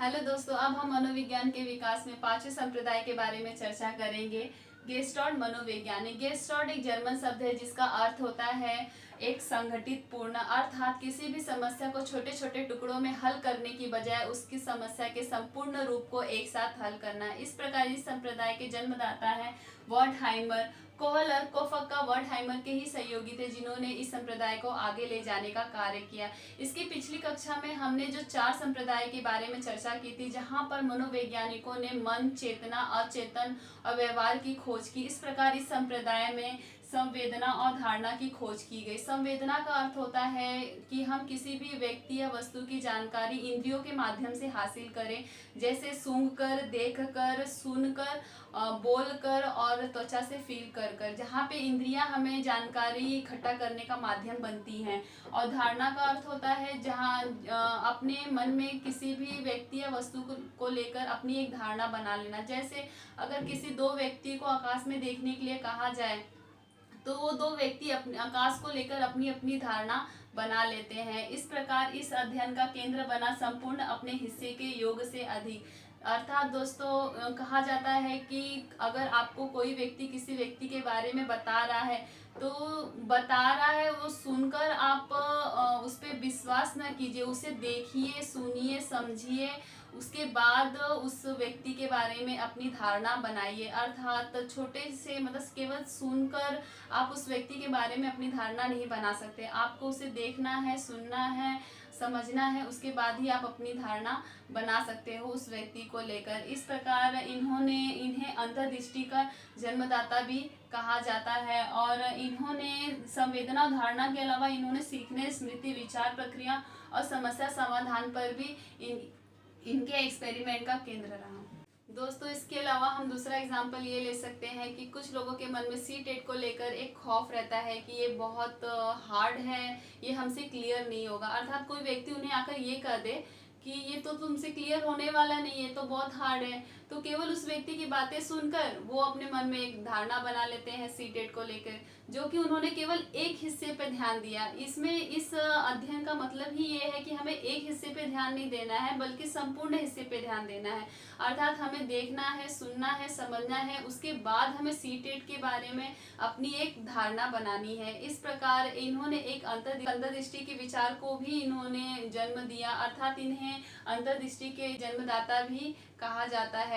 Hello दोस्तों, अब हम मनोविज्ञान के विकास में पांचवें संप्रदाय के बारे में चर्चा करेंगे। गेस्टाल्ट मनोवैज्ञानिक। गेस्टाल्ट एक जर्मन शब्द है जिसका अर्थ होता है एक संगठित पूर्ण, अर्थात किसी भी समस्या को छोटे छोटे टुकड़ों में हल करने की बजाय उसकी समस्या के संपूर्ण रूप को एक साथ हल करना। इस प्रकार इस संप्रदाय के जन्मदाता है वर्डहाइमर। कोहलर कोफक्का वर्डहाइमर के ही सहयोगी थे जिन्होंने इस संप्रदाय को आगे ले जाने का कार्य किया। इसकी पिछली कक्षा में हमने जो चार संप्रदाय के बारे में चर्चा की थी, जहां पर मनोवैज्ञानिकों ने मन, चेतना, अचेतन और व्यवहार की खोज की। इस प्रकार इस संप्रदाय में संवेदना और धारणा की खोज की गई। संवेदना का अर्थ होता है कि हम किसी भी व्यक्ति या वस्तु की जानकारी इंद्रियों के माध्यम से हासिल करें, जैसे सूंघकर, देखकर, सुनकर, बोलकर और त्वचा से फील कर। जहाँ पे इंद्रियां हमें जानकारी इकट्ठा करने का माध्यम बनती हैं। और धारणा का अर्थ होता है जहाँ अपने मन में किसी भी व्यक्ति या वस्तु को लेकर अपनी एक धारणा बना लेना। जैसे अगर किसी दो व्यक्ति को आकाश में देखने के लिए कहा जाए तो वो दो व्यक्ति अपने आकाश को लेकर अपनी अपनी धारणा बना लेते हैं। इस प्रकार इस अध्ययन का केंद्र बना संपूर्ण अपने हिस्से के योग से अधिक। अर्थात दोस्तों, कहा जाता है कि अगर आपको कोई व्यक्ति किसी व्यक्ति के बारे में बता रहा है तो बता रहा है वो सुनकर आप उस पर विश्वास न कीजिए, उसे देखिए, सुनिए, समझिए, उसके बाद उस व्यक्ति के बारे में अपनी धारणा बनाइए। अर्थात छोटे से मतलब केवल सुनकर आप उस व्यक्ति के बारे में अपनी धारणा नहीं बना सकते। आपको उसे देखना है, सुनना है, समझना है, उसके बाद ही आप अपनी धारणा बना सकते हो उस व्यक्ति को लेकर। इस प्रकार इन्हें अंतर्दृष्टि का जन्मदाता भी कहा जाता है। और इन्होंने संवेदना धारणा के अलावा इन्होंने सीखने, स्मृति, विचार प्रक्रिया और समस्या समाधान पर भी इनके एक्सपेरिमेंट का केंद्र रहा। दोस्तों, इसके अलावा हम दूसरा एग्जाम्पल ये ले सकते हैं कि कुछ लोगों के मन में सी-टेट को लेकर एक खौफ रहता है कि ये बहुत हार्ड है, ये हमसे क्लियर नहीं होगा। अर्थात कोई व्यक्ति उन्हें आकर ये कह दे कि ये तो तुमसे क्लियर होने वाला नहीं है, तो बहुत हार्ड है, तो केवल उस व्यक्ति की बातें सुनकर वो अपने मन में एक धारणा बना लेते हैं सी-टेट को लेकर, जो कि उन्होंने केवल एक हिस्से पर ध्यान दिया। इसमें इस अध्ययन का मतलब ही ये है कि हमें एक हिस्से पे ध्यान नहीं देना है बल्कि संपूर्ण हिस्से पे ध्यान देना है। अर्थात हमें देखना है, सुनना है, समझना है, उसके बाद हमें सी-टेट के बारे में अपनी एक धारणा बनानी है। इस प्रकार इन्होंने एक अंतर्दृष्टि के विचार को भी इन्होंने जन्म दिया। अर्थात इन्हें अंतर्दृष्टि के जन्मदाता भी कहा जाता है।